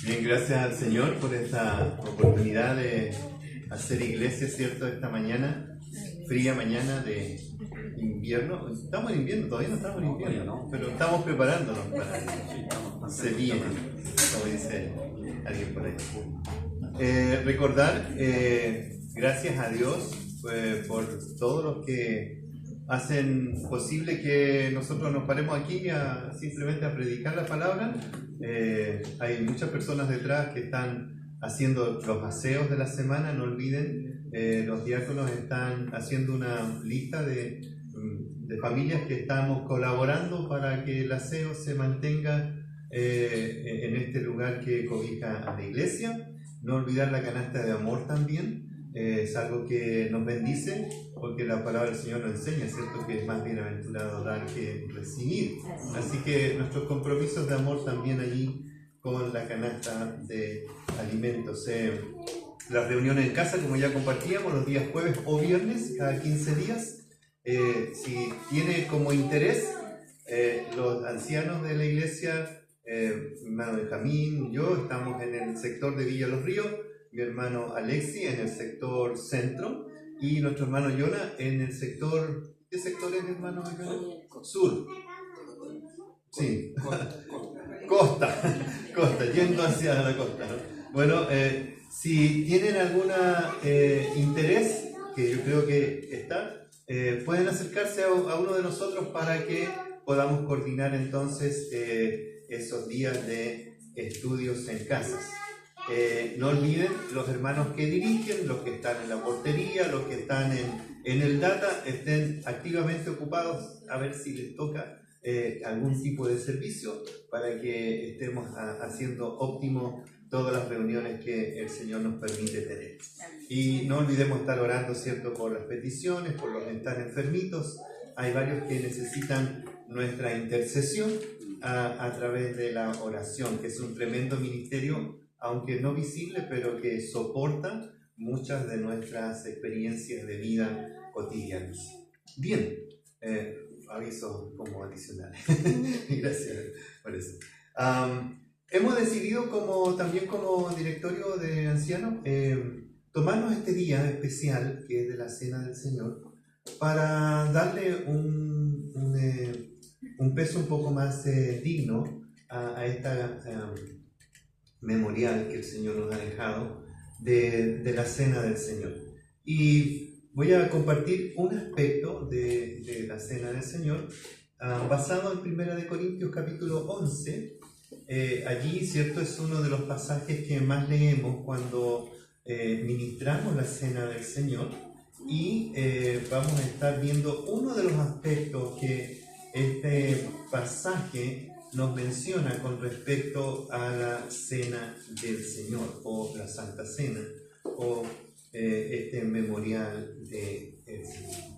Bien, gracias al Señor por esta oportunidad de hacer iglesia, ¿cierto? Esta mañana, fría mañana de invierno. Estamos en invierno, todavía no estamos en invierno, ¿no? Pero estamos preparándonos para que se viene, como dice alguien por ahí. Recordar, gracias a Dios por todos los que hacen posible que nosotros nos paremos aquí simplemente a predicar la palabra. Hay muchas personas detrás que están haciendo los aseos de la semana. No olviden, los diáconos están haciendo una lista de familias que estamos colaborando para que el aseo se mantenga en este lugar que cobija a la iglesia. No olvidar la canasta de amor también. Es algo que nos bendice, porque la palabra del Señor nos enseña, ¿cierto?, que es más bienaventurado dar que recibir. Así que nuestros compromisos de amor también allí con la canasta de alimentos. Las reuniones en casa, como ya compartíamos, los días jueves o viernes, cada 15 días. Si tiene como interés, los ancianos de la iglesia, mi hermano Benjamín y yo, estamos en el sector de Villa Los Ríos, mi hermano Alexi en el sector centro y nuestro hermano Yona en el sector... ¿Qué sector es, hermano Yona? Sur. Sí. Costa, yendo hacia la costa, ¿no? Bueno, si tienen algún interés, que yo creo que está, pueden acercarse a uno de nosotros para que podamos coordinar entonces esos días de estudios en casas. No olviden, los hermanos que dirigen, los que están en la portería, los que están en el data, estén activamente ocupados a ver si les toca algún tipo de servicio para que estemos haciendo óptimo todas las reuniones que el Señor nos permite tener. Y no olvidemos estar orando, ¿cierto?, por las peticiones, por los que están enfermitos. Hay varios que necesitan nuestra intercesión a través de la oración, que es un tremendo ministerio, aunque no visible, pero que soporta muchas de nuestras experiencias de vida cotidianas. Bien, aviso como adicionales. Gracias por eso. Hemos decidido también como directorio de ancianos tomarnos este día especial, que es de la Cena del Señor, para darle un peso un poco más digno a esta memorial que el Señor nos ha dejado de la Cena del Señor. Y voy a compartir un aspecto de la Cena del Señor basado en 1 Corintios capítulo 11. Allí, ¿cierto?, es uno de los pasajes que más leemos cuando ministramos la Cena del Señor, y vamos a estar viendo uno de los aspectos que este pasaje nos menciona con respecto a la Cena del Señor, o la Santa Cena, o este memorial del Señor.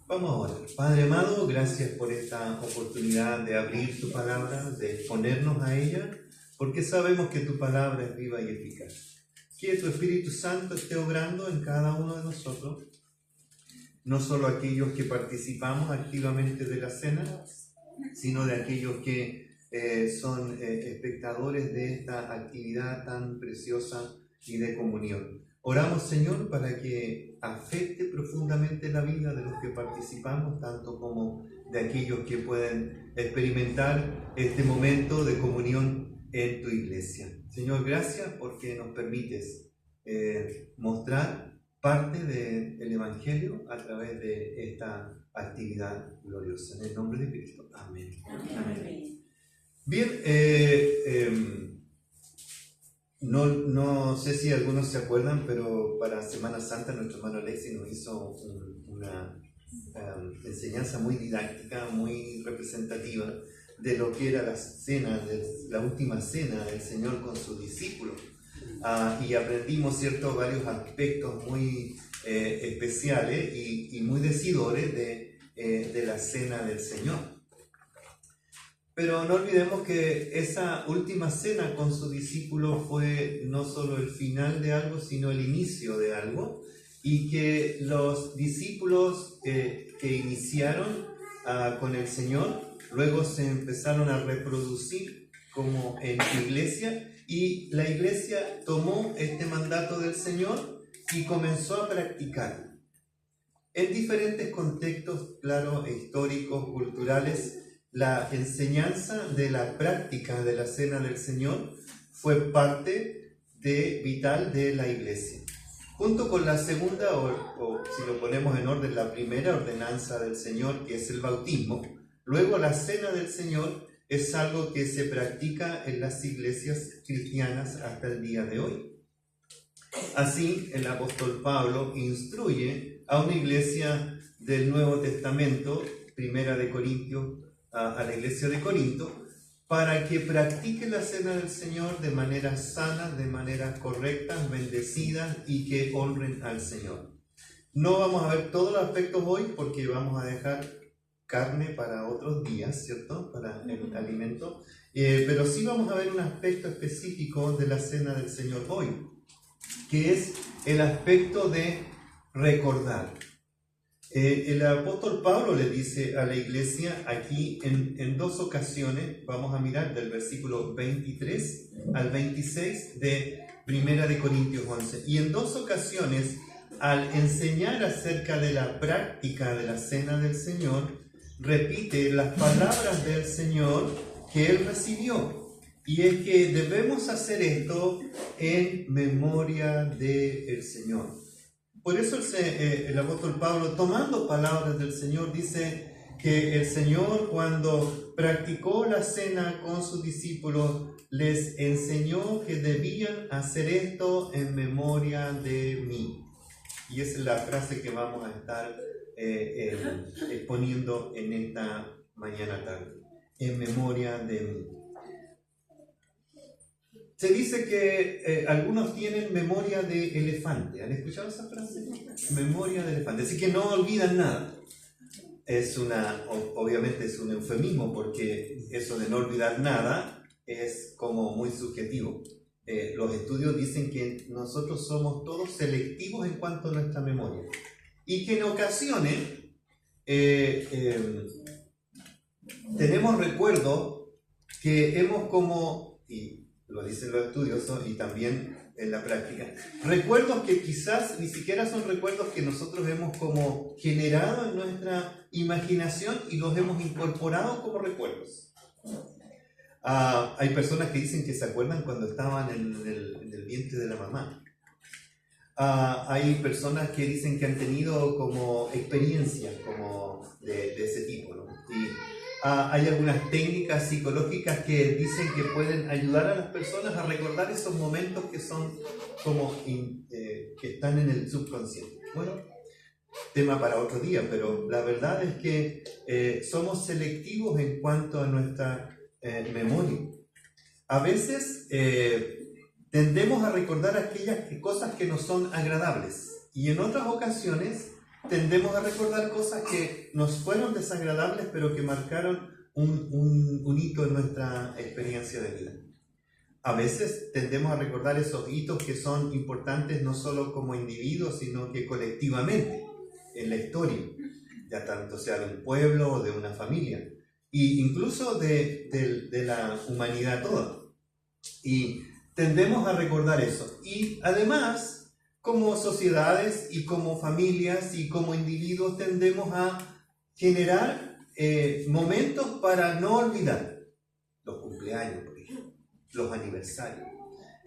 Vamos a orar. Padre amado, gracias por esta oportunidad de abrir tu palabra, de exponernos a ella, porque sabemos que tu palabra es viva y eficaz. Que tu Espíritu Santo esté obrando en cada uno de nosotros, no solo aquellos que participamos activamente de la cena, sino de aquellos que son espectadores de esta actividad tan preciosa y de comunión. Oramos, Señor, para que afecte profundamente la vida de los que participamos, tanto como de aquellos que pueden experimentar este momento de comunión en tu iglesia. Señor, gracias porque nos permites mostrar parte del Evangelio a través de esta actividad gloriosa. En el nombre de Cristo. Amén. Amén. Bien, no sé si algunos se acuerdan, pero para Semana Santa nuestro hermano Alexi nos hizo una enseñanza muy didáctica, muy representativa de lo que era la última cena del Señor con sus discípulos. Y aprendimos, ¿cierto?, varios aspectos muy especiales y muy decidores de la cena del Señor. Pero no olvidemos que esa última cena con sus discípulos fue no solo el final de algo, sino el inicio de algo. y que los discípulos que iniciaron con el Señor, luego se empezaron a reproducir como en iglesia, y la iglesia tomó este mandato del Señor y comenzó a practicarlo. En diferentes contextos, claro, históricos, culturales, la enseñanza de la práctica de la Cena del Señor fue parte vital de la iglesia. Junto con la segunda, o si lo ponemos en orden, la primera ordenanza del Señor, que es el bautismo, luego la Cena del Señor es algo que se practica en las iglesias cristianas hasta el día de hoy. Así, el apóstol Pablo instruye a una iglesia del Nuevo Testamento, Primera de Corintios, a la iglesia de Corinto, para que practique la Cena del Señor de manera sana, de manera correcta, bendecida, y que honren al Señor. No vamos a ver todos los aspectos hoy porque vamos a dejar carne para otros días, ¿cierto? Para el alimento. Pero sí vamos a ver un aspecto específico de la Cena del Señor hoy, que es el aspecto de recordar. El apóstol Pablo le dice a la iglesia aquí en dos ocasiones, vamos a mirar del versículo 23 al 26 de Primera de Corintios 11, y en dos ocasiones, al enseñar acerca de la práctica de la Cena del Señor, repite las palabras del Señor que él recibió, y es que debemos hacer esto en memoria del Señor. Por eso el apóstol Pablo, tomando palabras del Señor, dice que el Señor, cuando practicó la cena con sus discípulos, les enseñó que debían hacer esto en memoria de mí. Y esa es la frase que vamos a estar exponiendo en esta mañana tarde. En memoria de mí. Se dice que algunos tienen memoria de elefante. ¿Han escuchado esa frase? Memoria de elefante. Así que no olvidan nada. Obviamente es un eufemismo, porque eso de no olvidar nada es como muy subjetivo. Los estudios dicen que nosotros somos todos selectivos en cuanto a nuestra memoria. Y que en ocasiones tenemos recuerdos que hemos y lo dicen los estudiosos y también en la práctica, recuerdos que quizás ni siquiera son recuerdos que nosotros hemos como generado en nuestra imaginación y los hemos incorporado como recuerdos. Hay personas que dicen que se acuerdan cuando estaban en el vientre de la mamá. Hay personas que dicen que han tenido como experiencias como de ese tipo, ¿no? Y hay algunas técnicas psicológicas que dicen que pueden ayudar a las personas a recordar esos momentos que son como que están en el subconsciente. Bueno, tema para otro día, pero la verdad es que somos selectivos en cuanto a nuestra memoria. A veces tendemos a recordar aquellas cosas que nos son agradables, y en otras ocasiones tendemos a recordar cosas que nos fueron desagradables, pero que marcaron un hito en nuestra experiencia de vida. A veces tendemos a recordar esos hitos que son importantes no solo como individuos, sino que colectivamente en la historia, ya tanto sea de un pueblo o de una familia, e incluso de la humanidad toda. Y tendemos a recordar eso. Y además, como sociedades y como familias y como individuos, tendemos a generar momentos para no olvidar. Los cumpleaños, por ejemplo, los aniversarios.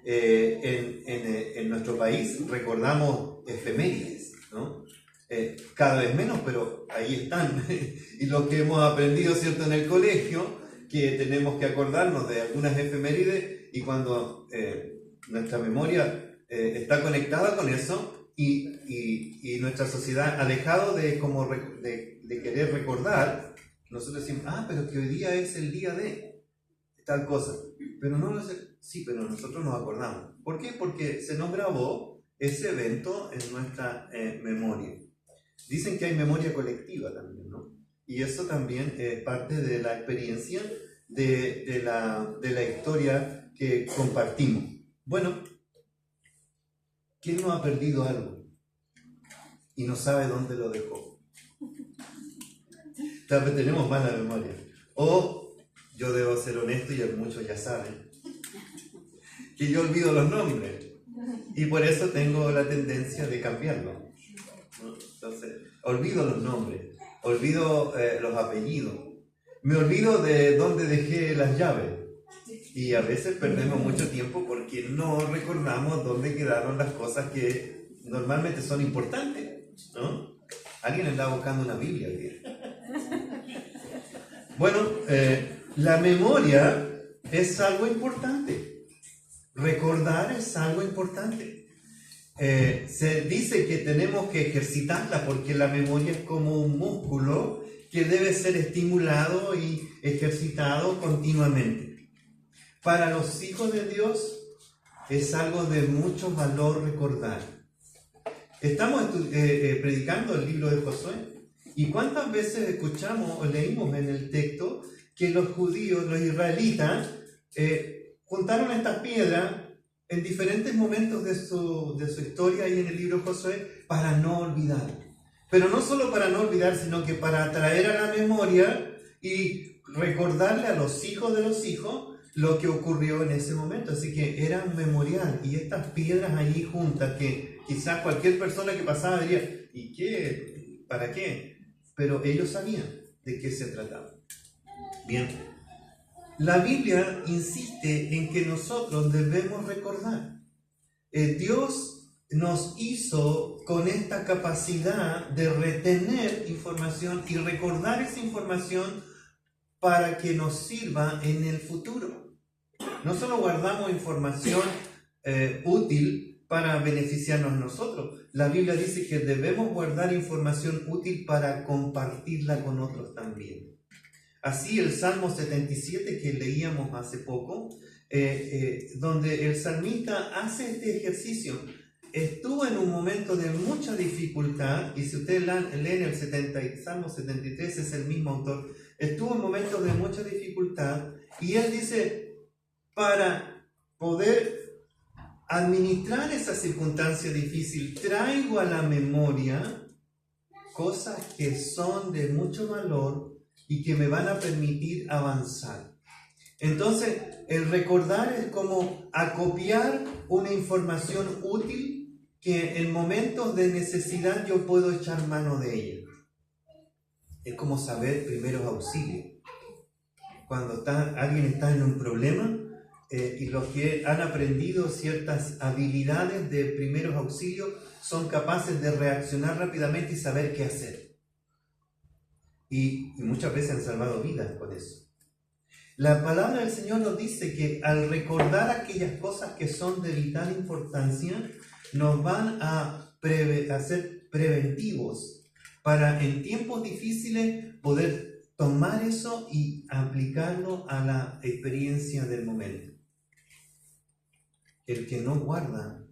En nuestro país recordamos efemérides, ¿no? Cada vez menos, pero ahí están. Y lo que hemos aprendido, ¿cierto?, en el colegio, que tenemos que acordarnos de algunas efemérides, y cuando nuestra memoria está conectada con eso, y nuestra sociedad ha dejado de querer recordar, nosotros decimos, pero que hoy día es el día de tal cosa, pero no lo sé. Sí, pero nosotros nos acordamos. ¿Por qué? Porque se nos grabó ese evento en nuestra memoria. Dicen que hay memoria colectiva también, ¿no? Y eso también es parte de la experiencia de la historia que compartimos. Bueno, ¿quién no ha perdido algo? y no sabe dónde lo dejó. Tal vez tenemos mala memoria. O yo debo ser honesto y muchos ya saben que yo olvido los nombres y por eso tengo la tendencia de cambiarlo. Entonces, olvido los nombres, olvido los apellidos, me olvido de dónde dejé las llaves y a veces perdemos mucho tiempo porque no recordamos dónde quedaron las cosas que normalmente son importantes, ¿no? Alguien andaba buscando una Biblia hoy día. Bueno, la memoria es algo importante. Recordar es algo importante. Se dice que tenemos que ejercitarla porque la memoria es como un músculo que debe ser estimulado y ejercitado continuamente. Para los hijos de Dios es algo de mucho valor recordar. Estamos predicando el libro de Josué y cuántas veces escuchamos o leímos en el texto que los judíos, los israelitas, juntaron estas piedras en diferentes momentos de su historia y en el libro de Josué para no olvidar. Pero no solo para no olvidar, sino que para traer a la memoria y recordarle a los hijos de los hijos lo que ocurrió en ese momento. Así que era un memorial y estas piedras allí juntas que quizás cualquier persona que pasaba diría, ¿y qué? ¿Para qué? Pero ellos sabían de qué se trataba. Bien. La Biblia insiste en que nosotros debemos recordar. Dios nos hizo con esta capacidad de retener información y recordar esa información para que nos sirva en el futuro. No solo guardamos información útil para beneficiarnos a nosotros. La Biblia dice que debemos guardar información útil para compartirla con otros también. Así el Salmo 77 que leíamos hace poco, donde el salmista hace este ejercicio, estuvo en un momento de mucha dificultad, y si ustedes leen el Salmo 73, es el mismo autor, estuvo en momentos de mucha dificultad, y él dice, para poder administrar esa circunstancia difícil, traigo a la memoria cosas que son de mucho valor, y que me van a permitir avanzar. Entonces, el recordar es como acopiar una información útil que en momentos de necesidad yo puedo echar mano de ella. Es como saber primeros auxilios. Cuando alguien está en un problema y los que han aprendido ciertas habilidades de primeros auxilios son capaces de reaccionar rápidamente y saber qué hacer. Y muchas veces han salvado vidas con eso. La palabra del Señor nos dice que al recordar aquellas cosas que son de vital importancia, nos van a ser preventivos para en tiempos difíciles poder tomar eso y aplicarlo a la experiencia del momento. El que no guarda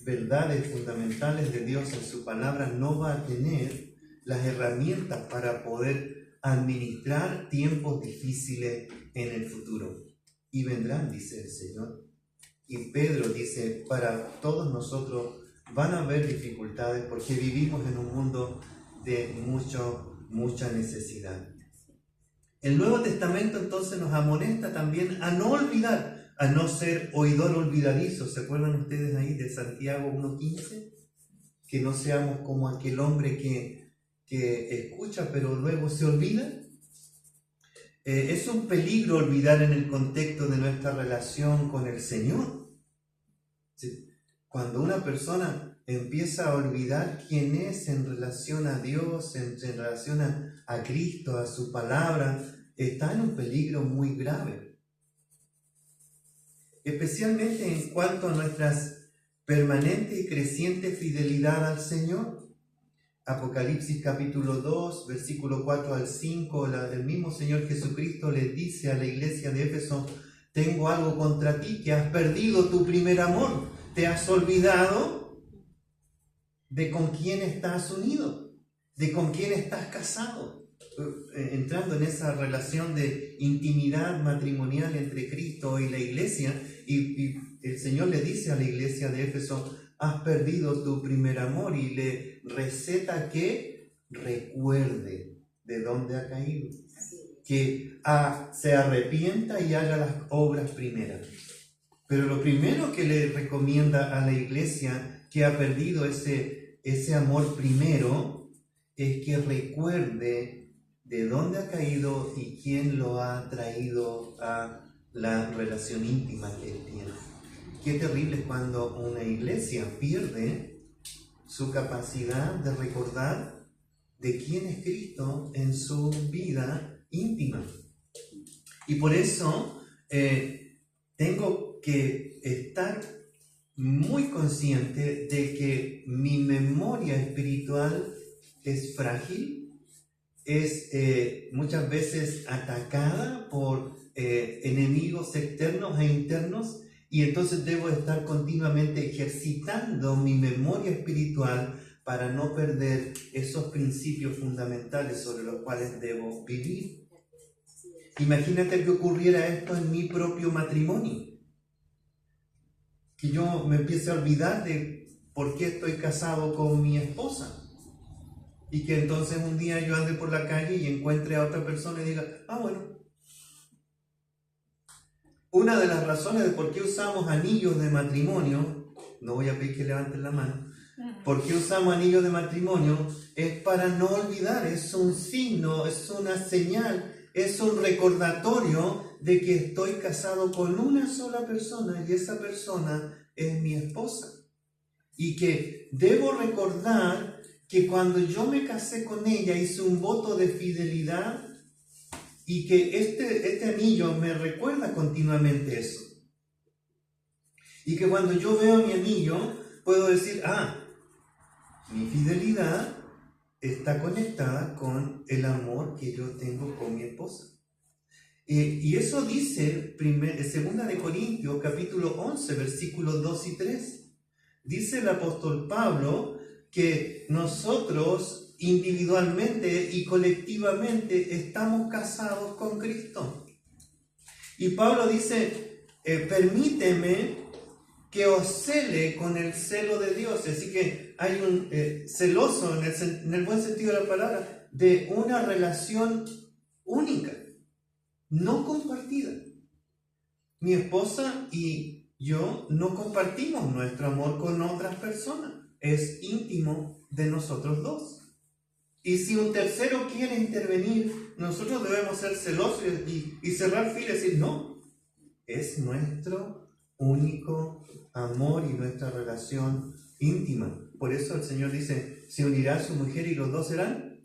verdades fundamentales de Dios en su palabra no va a tener las herramientas para poder administrar tiempos difíciles en el futuro. Y vendrán, dice el Señor. Y Pedro dice, para todos nosotros van a haber dificultades porque vivimos en un mundo de mucha necesidad. El Nuevo Testamento entonces nos amonesta también a no olvidar, a no ser oidor olvidadizo. ¿Se acuerdan ustedes ahí de Santiago 1:15? Que no seamos como aquel hombre que escucha pero luego se olvida. Es un peligro olvidar en el contexto de nuestra relación con el Señor. ¿Sí? Cuando una persona empieza a olvidar quién es en relación a Dios, en relación a Cristo, a su palabra, está en un peligro muy grave. Especialmente en cuanto a nuestras permanente y creciente fidelidad al Señor. Apocalipsis capítulo 2, versículo 4 al 5, el mismo Señor Jesucristo le dice a la iglesia de Éfeso, tengo algo contra ti, que has perdido tu primer amor, te has olvidado de con quién estás unido, de con quién estás casado, entrando en esa relación de intimidad matrimonial entre Cristo y la iglesia, y el Señor le dice a la iglesia de Éfeso, has perdido tu primer amor, y le receta que recuerde de dónde ha caído, que se arrepienta y haga las obras primeras. Pero lo primero que le recomienda a la iglesia que ha perdido ese amor primero es que recuerde de dónde ha caído y quién lo ha traído a la relación íntima que él tiene. Qué terrible es cuando una iglesia pierde su capacidad de recordar de quién es Cristo en su vida íntima. Y por eso tengo que estar muy consciente de que mi memoria espiritual es frágil, es muchas veces atacada por enemigos externos e internos, y entonces debo estar continuamente ejercitando mi memoria espiritual para no perder esos principios fundamentales sobre los cuales debo vivir. Imagínate que ocurriera esto en mi propio matrimonio, que yo me empiece a olvidar de por qué estoy casado con mi esposa, y que entonces un día yo ande por la calle y encuentre a otra persona y diga, bueno. Una de las razones de por qué usamos anillos de matrimonio, no voy a pedir que levanten la mano, por qué usamos anillos de matrimonio es para no olvidar, es un signo, es una señal, es un recordatorio de que estoy casado con una sola persona y esa persona es mi esposa. Y que debo recordar que cuando yo me casé con ella hice un voto de fidelidad, y que este anillo me recuerda continuamente eso. Y que cuando yo veo mi anillo puedo decir, mi fidelidad está conectada con el amor que yo tengo con mi esposa. Y eso dice 2 de Corintios capítulo 11, versículos 2 y 3. Dice el apóstol Pablo que nosotros individualmente y colectivamente estamos casados con Cristo. Y Pablo dice, permíteme que os cele con el celo de Dios. Así que hay un celoso, en el buen sentido de la palabra, de una relación única, no compartida. Mi esposa y yo no compartimos nuestro amor con otras personas. Es íntimo de nosotros dos. Y si un tercero quiere intervenir, nosotros debemos ser celosos y cerrar filas y decir, no, es nuestro único amor y nuestra relación íntima. Por eso el Señor dice, se unirá a su mujer y los dos serán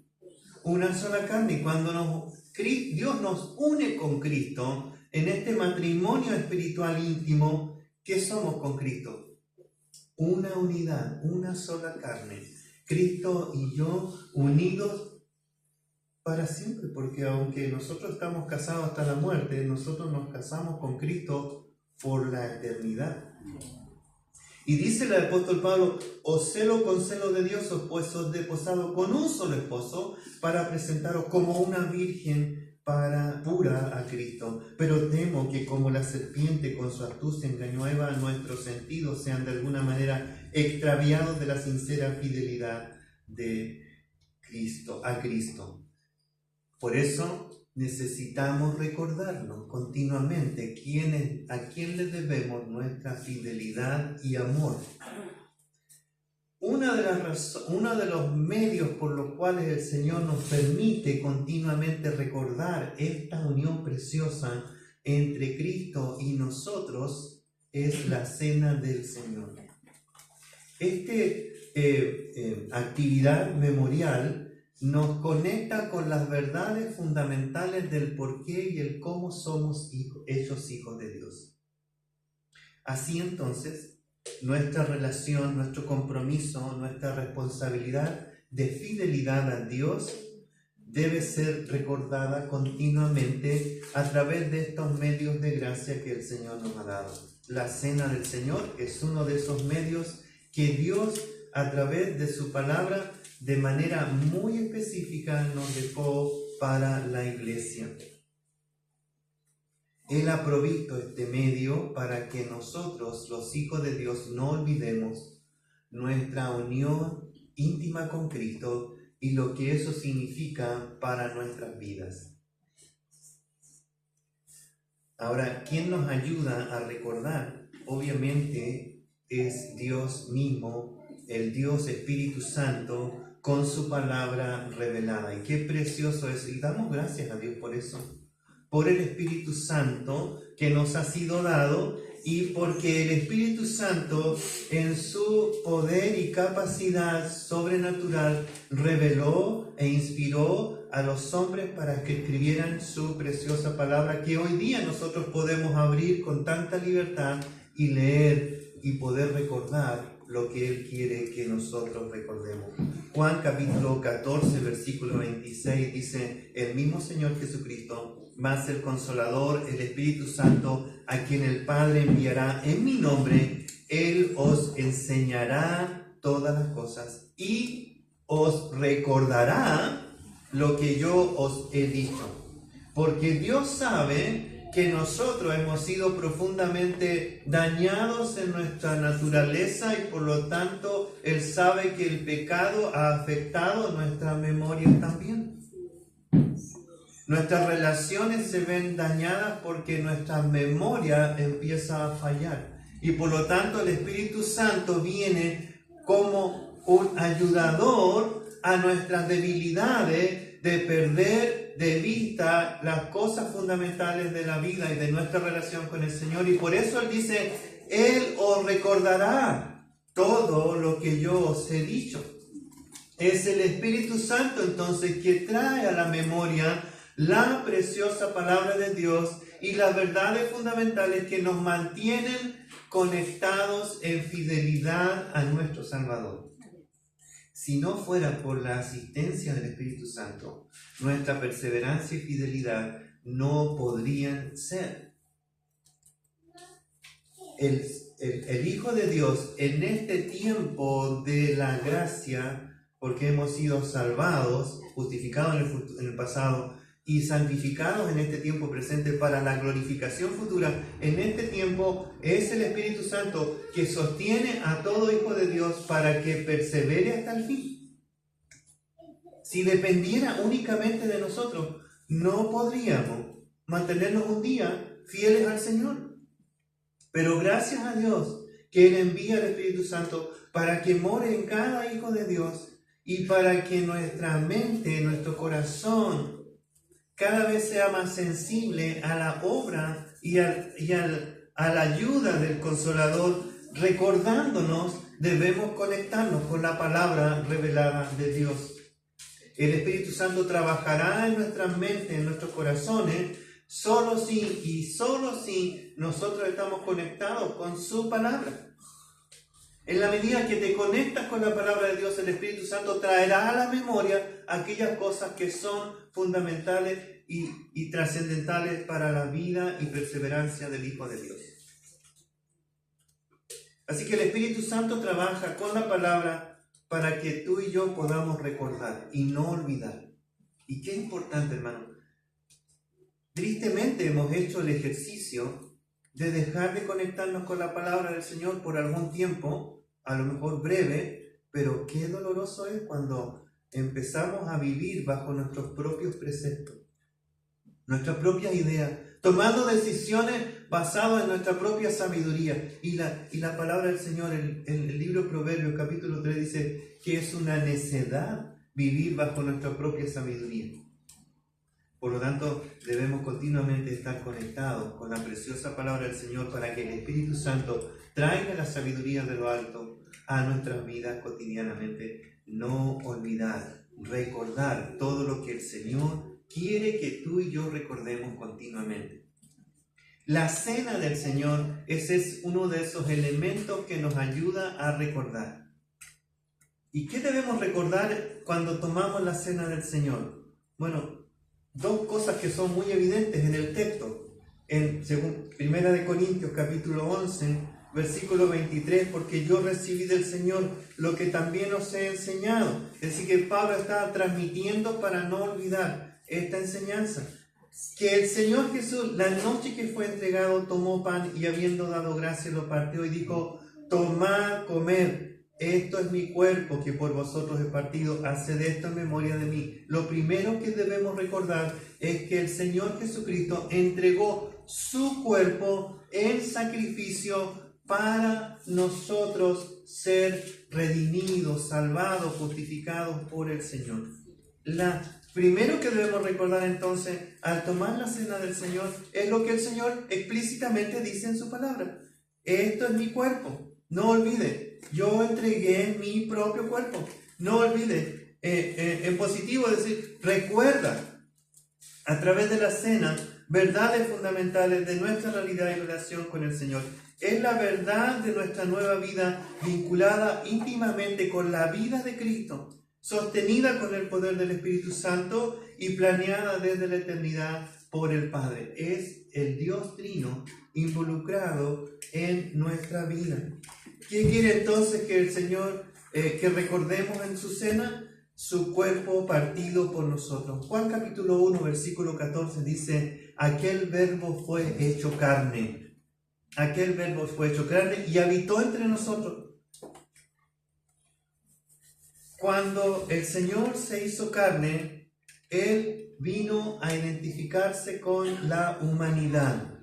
una sola carne. Y cuando Dios nos une con Cristo, en este matrimonio espiritual íntimo, ¿qué somos con Cristo? Una unidad, una sola carne. Cristo y yo unidos para siempre, porque aunque nosotros estamos casados hasta la muerte, nosotros nos casamos con Cristo por la eternidad. Y dice el apóstol Pablo, os celo con celo de Dios, pues os desposado con un solo esposo para presentaros como una virgen pura a Cristo. Pero temo que como la serpiente con su astucia engañó a Eva, nuestros sentidos sean de alguna manera extraviados de la sincera fidelidad de Cristo, a Cristo. Por eso necesitamos recordarnos continuamente a quién le debemos nuestra fidelidad y amor. Uno de los medios por los cuales el Señor nos permite continuamente recordar esta unión preciosa entre Cristo y nosotros es la cena del Señor. Actividad memorial nos conecta con las verdades fundamentales del por qué y el cómo somos hechos hijos de Dios. Así entonces, nuestra relación, nuestro compromiso, nuestra responsabilidad de fidelidad a Dios debe ser recordada continuamente a través de estos medios de gracia que el Señor nos ha dado. La cena del Señor es uno de esos medios que Dios, a través de su palabra, de manera muy específica nos dejó para la iglesia. Él ha provisto este medio para que nosotros, los hijos de Dios, no olvidemos nuestra unión íntima con Cristo y lo que eso significa para nuestras vidas. Ahora, ¿quién nos ayuda a recordar? Obviamente es Dios mismo, el Dios Espíritu Santo, con su palabra revelada. Y qué precioso es. Y damos gracias a Dios por eso. Por el Espíritu Santo que nos ha sido dado y porque el Espíritu Santo en su poder y capacidad sobrenatural reveló e inspiró a los hombres para que escribieran su preciosa palabra que hoy día nosotros podemos abrir con tanta libertad y leer y poder recordar lo que Él quiere que nosotros recordemos. Juan capítulo 14, versículo 26 dice: el mismo Señor Jesucristo, más el Consolador, el Espíritu Santo, a quien el Padre enviará en mi nombre, Él os enseñará todas las cosas y os recordará lo que yo os he dicho. Porque Dios sabe que nosotros hemos sido profundamente dañados en nuestra naturaleza y por lo tanto Él sabe que el pecado ha afectado nuestras memorias también. Nuestras relaciones se ven dañadas porque nuestra memoria empieza a fallar. Y por lo tanto el Espíritu Santo viene como un ayudador a nuestras debilidades de perder de vista las cosas fundamentales de la vida y de nuestra relación con el Señor. Y por eso Él dice: Él os recordará todo lo que yo os he dicho. Es el Espíritu Santo entonces que trae a la memoria la preciosa palabra de Dios y las verdades fundamentales que nos mantienen conectados en fidelidad a nuestro Salvador. Si no fuera por la asistencia del Espíritu Santo, nuestra perseverancia y fidelidad no podrían ser. El Hijo de Dios en este tiempo de la gracia, porque hemos sido salvados, justificados en el pasado y santificados en este tiempo presente para la glorificación futura, en este tiempo es el Espíritu Santo que sostiene a todo hijo de Dios para que persevere hasta el fin. Si dependiera únicamente de nosotros, no podríamos mantenernos un día fieles al Señor. Pero gracias a Dios que Él envía al Espíritu Santo para que more en cada hijo de Dios y para que nuestra mente, nuestro corazón, cada vez sea más sensible a la obra y a la ayuda del Consolador, recordándonos, debemos conectarnos con la palabra revelada de Dios. El Espíritu Santo trabajará en nuestras mentes, en nuestros corazones, solo si nosotros estamos conectados con su palabra. En la medida que te conectas con la palabra de Dios, el Espíritu Santo traerá a la memoria aquellas cosas que son fundamentales y trascendentales para la vida y perseverancia del Hijo de Dios. Así que el Espíritu Santo trabaja con la palabra para que tú y yo podamos recordar y no olvidar. Y qué importante, hermano. Tristemente hemos hecho el ejercicio de dejar de conectarnos con la palabra del Señor por algún tiempo, a lo mejor breve, pero qué doloroso es cuando empezamos a vivir bajo nuestros propios preceptos, nuestras propias ideas, tomando decisiones basadas en nuestra propia sabiduría. Y la palabra del Señor, el libro de Proverbios, capítulo 3, dice que es una necedad vivir bajo nuestra propia sabiduría. Por lo tanto, debemos continuamente estar conectados con la preciosa palabra del Señor para que el Espíritu Santo traiga la sabiduría de lo alto a nuestras vidas cotidianamente. No olvidar, recordar todo lo que el Señor quiere que tú y yo recordemos continuamente. La cena del Señor es uno de esos elementos que nos ayuda a recordar. ¿Y qué debemos recordar cuando tomamos la cena del Señor? Bueno, dos cosas que son muy evidentes en el texto. Según 1 Corintios capítulo 11, versículo 23, porque yo recibí del Señor lo que también os he enseñado. Es decir, que Pablo estaba transmitiendo para no olvidar esta enseñanza. Que el Señor Jesús, la noche que fue entregado, tomó pan y habiendo dado gracias lo partió y dijo: tomad, comed, esto es mi cuerpo que por vosotros he partido, haced esto en memoria de mí. Lo primero que debemos recordar es que el Señor Jesucristo entregó su cuerpo en sacrificio para nosotros ser redimidos, salvados, justificados por el Señor. Primero que debemos recordar entonces al tomar la cena del Señor es lo que el Señor explícitamente dice en su palabra. Esto es mi cuerpo. No olvide, yo entregué mi propio cuerpo. No olvide, en positivo decir, recuerda a través de la cena verdades fundamentales de nuestra realidad y relación con el Señor. Es la verdad de nuestra nueva vida vinculada íntimamente con la vida de Cristo, sostenida con el poder del Espíritu Santo y planeada desde la eternidad por el Padre. Es el Dios Trino involucrado en nuestra vida. ¿Qué quiere entonces que el Señor, que recordemos en su cena? Su cuerpo partido por nosotros. Juan capítulo 1, versículo 14 dice, aquel verbo fue hecho carne. Aquel verbo fue hecho carne y habitó entre nosotros. Cuando el Señor se hizo carne, Él vino a identificarse con la humanidad.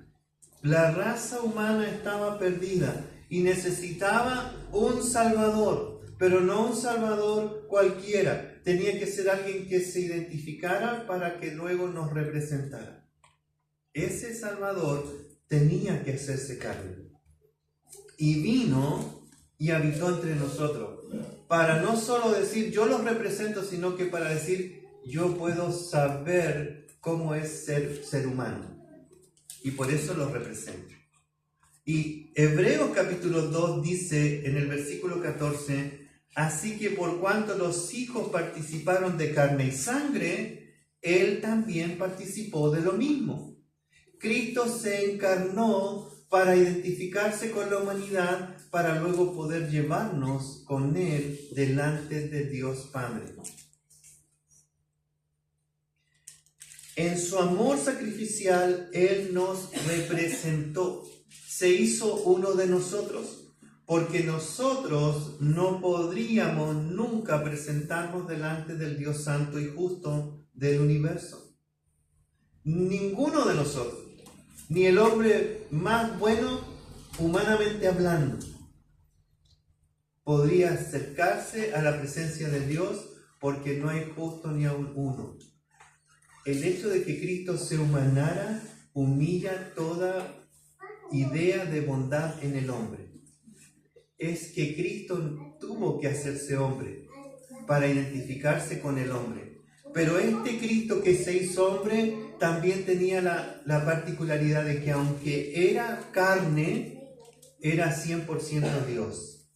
La raza humana estaba perdida y necesitaba un Salvador, pero no un Salvador cualquiera. Tenía que ser alguien que se identificara para que luego nos representara. Ese Salvador tenía que hacerse carne. Y vino y habitó entre nosotros. Para no solo decir yo los represento, sino que para decir yo puedo saber cómo es ser humano. Y por eso los represento. Y Hebreos capítulo 2 dice en el versículo 14, así que por cuanto los hijos participaron de carne y sangre, Él también participó de lo mismo. Cristo se encarnó para identificarse con la humanidad, para luego poder llevarnos con Él delante de Dios Padre. En su amor sacrificial, Él nos representó, se hizo uno de nosotros, porque nosotros no podríamos nunca presentarnos delante del Dios Santo y Justo del universo. Ninguno de nosotros, ni el hombre más bueno, humanamente hablando, podría acercarse a la presencia de Dios porque no hay justo ni aun uno. El hecho de que Cristo se humanara humilla toda idea de bondad en el hombre. Es que Cristo tuvo que hacerse hombre para identificarse con el hombre. Pero este Cristo que se hizo hombre también tenía la particularidad de que aunque era carne, era 100% Dios.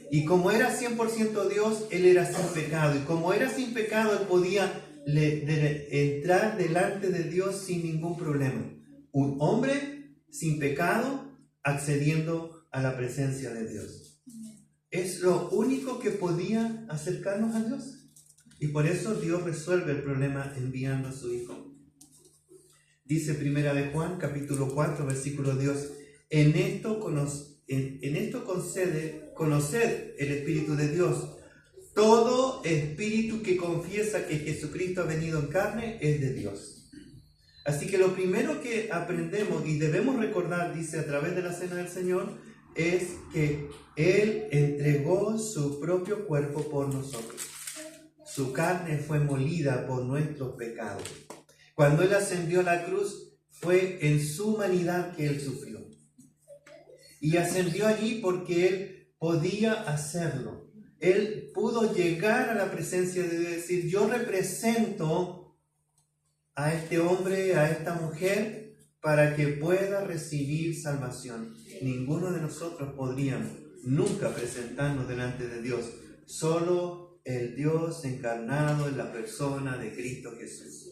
Y como era 100% Dios, Él era sin pecado. Y como era sin pecado, Él podía entrar delante de Dios sin ningún problema. Un hombre sin pecado accediendo a la presencia de Dios. Es lo único que podía acercarnos a Dios. Y por eso Dios resuelve el problema enviando a su Hijo. Dice Primera de Juan, capítulo 4, versículo 2, en esto conoced el Espíritu de Dios. Todo espíritu que confiesa que Jesucristo ha venido en carne es de Dios. Así que lo primero que aprendemos y debemos recordar, dice a través de la cena del Señor, es que Él entregó su propio cuerpo por nosotros. Su carne fue molida por nuestros pecados. Cuando Él ascendió a la cruz, fue en su humanidad que Él sufrió. Y ascendió allí porque Él podía hacerlo. Él pudo llegar a la presencia de Dios y decir, yo represento a este hombre, a esta mujer, para que pueda recibir salvación. Ninguno de nosotros podríamos nunca presentarnos delante de Dios. Solo el Dios encarnado en la persona de Cristo Jesús.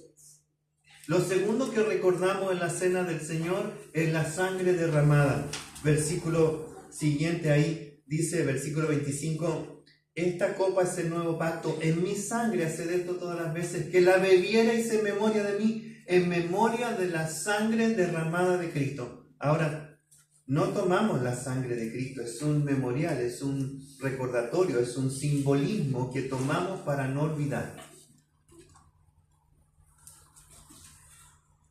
Lo segundo que recordamos en la cena del Señor es la sangre derramada. Versículo siguiente ahí dice, versículo 25, esta copa es el nuevo pacto, en mi sangre haced esto todas las veces que la bebierais en memoria de mí, en memoria de la sangre derramada de Cristo. Ahora, no tomamos la sangre de Cristo, es un memorial, es un recordatorio, es un simbolismo que tomamos para no olvidar.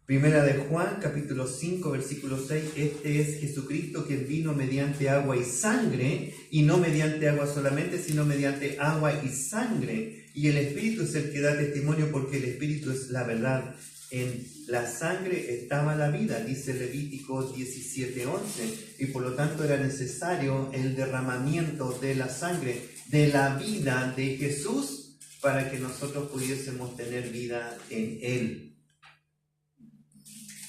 Primera de Juan, capítulo 5, versículo 6, este es Jesucristo quien vino mediante agua y sangre, y no mediante agua solamente, sino mediante agua y sangre. Y el Espíritu es el que da testimonio, porque el Espíritu es la verdad. En la sangre estaba la vida, dice Levítico 17:11, y por lo tanto era necesario el derramamiento de la sangre, de la vida de Jesús, para que nosotros pudiésemos tener vida en Él.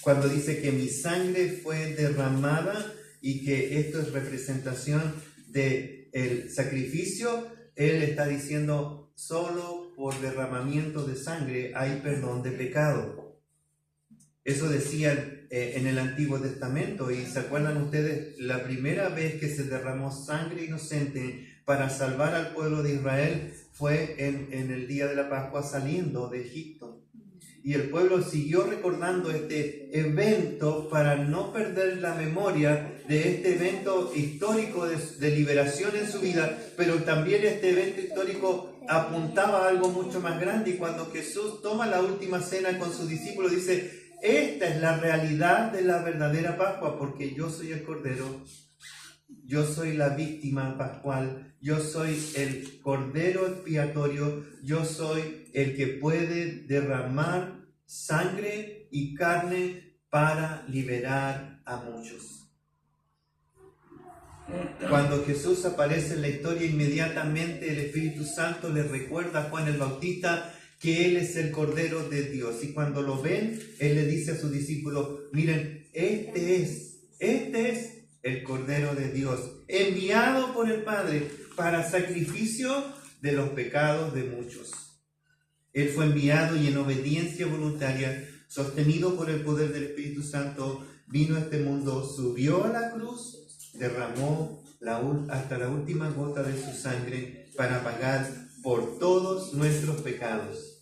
Cuando dice que mi sangre fue derramada y que esto es representación del sacrificio, Él está diciendo solo por derramamiento de sangre hay perdón de pecado. Eso decía en el Antiguo Testamento, y ¿se acuerdan ustedes? La primera vez que se derramó sangre inocente para salvar al pueblo de Israel fue en el día de la Pascua saliendo de Egipto. Y el pueblo siguió recordando este evento para no perder la memoria de este evento histórico de liberación en su vida, pero también este evento histórico apuntaba a algo mucho más grande. Y cuando Jesús toma la última cena con sus discípulos, dice: esta es la realidad de la verdadera Pascua, porque yo soy el Cordero, yo soy la víctima pascual, yo soy el Cordero expiatorio, yo soy el que puede derramar sangre y carne para liberar a muchos. Cuando Jesús aparece en la historia, inmediatamente el Espíritu Santo le recuerda a Juan el Bautista que Él es el Cordero de Dios. Y cuando lo ven, Él le dice a sus discípulos: miren, este es el Cordero de Dios, enviado por el Padre para sacrificio de los pecados de muchos. Él fue enviado y en obediencia voluntaria, sostenido por el poder del Espíritu Santo, vino a este mundo, subió a la cruz, derramó hasta la última gota de su sangre para pagar por todos nuestros pecados.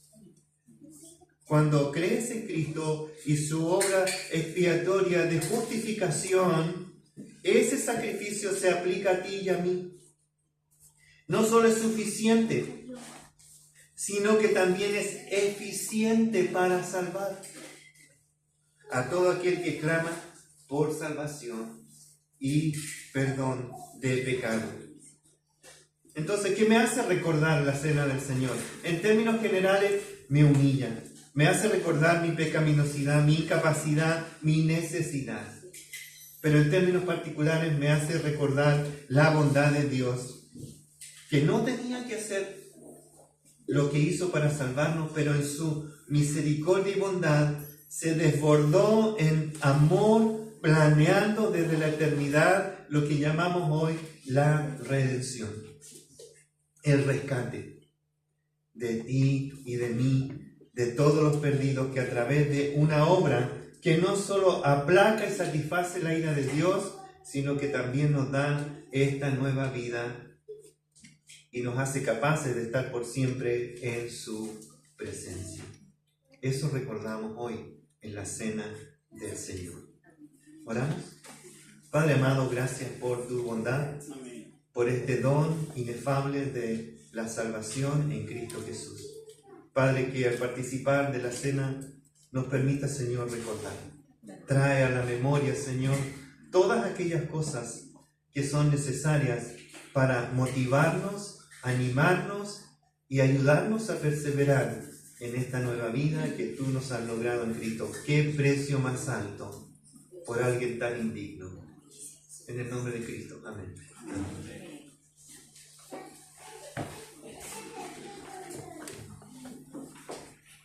Cuando crees en Cristo y su obra expiatoria de justificación, ese sacrificio se aplica a ti y a mí. No solo es suficiente, sino que también es eficiente para salvar a todo aquel que clama por salvación y perdón del pecado. Entonces, ¿qué me hace recordar la cena del Señor? En términos generales, me humilla. Me hace recordar mi pecaminosidad, mi incapacidad, mi necesidad. Pero en términos particulares me hace recordar la bondad de Dios, que no tenía que hacer lo que hizo para salvarnos, pero en su misericordia y bondad se desbordó en amor, planeando desde la eternidad lo que llamamos hoy la redención, el rescate de ti y de mí, de todos los perdidos, que a través de una obra que no solo aplaca y satisface la ira de Dios, sino que también nos da esta nueva vida y nos hace capaces de estar por siempre en su presencia. Eso recordamos hoy en la cena del Señor. ¿Oramos? Padre amado, gracias por tu bondad, por este don inefable de la salvación en Cristo Jesús. Padre, que al participar de la cena nos permita, Señor, recordar. Trae a la memoria, Señor, todas aquellas cosas que son necesarias para motivarnos, animarnos y ayudarnos a perseverar en esta nueva vida que tú nos has logrado en Cristo. ¡Qué precio más alto por alguien tan indigno! En el nombre de Cristo. Amén.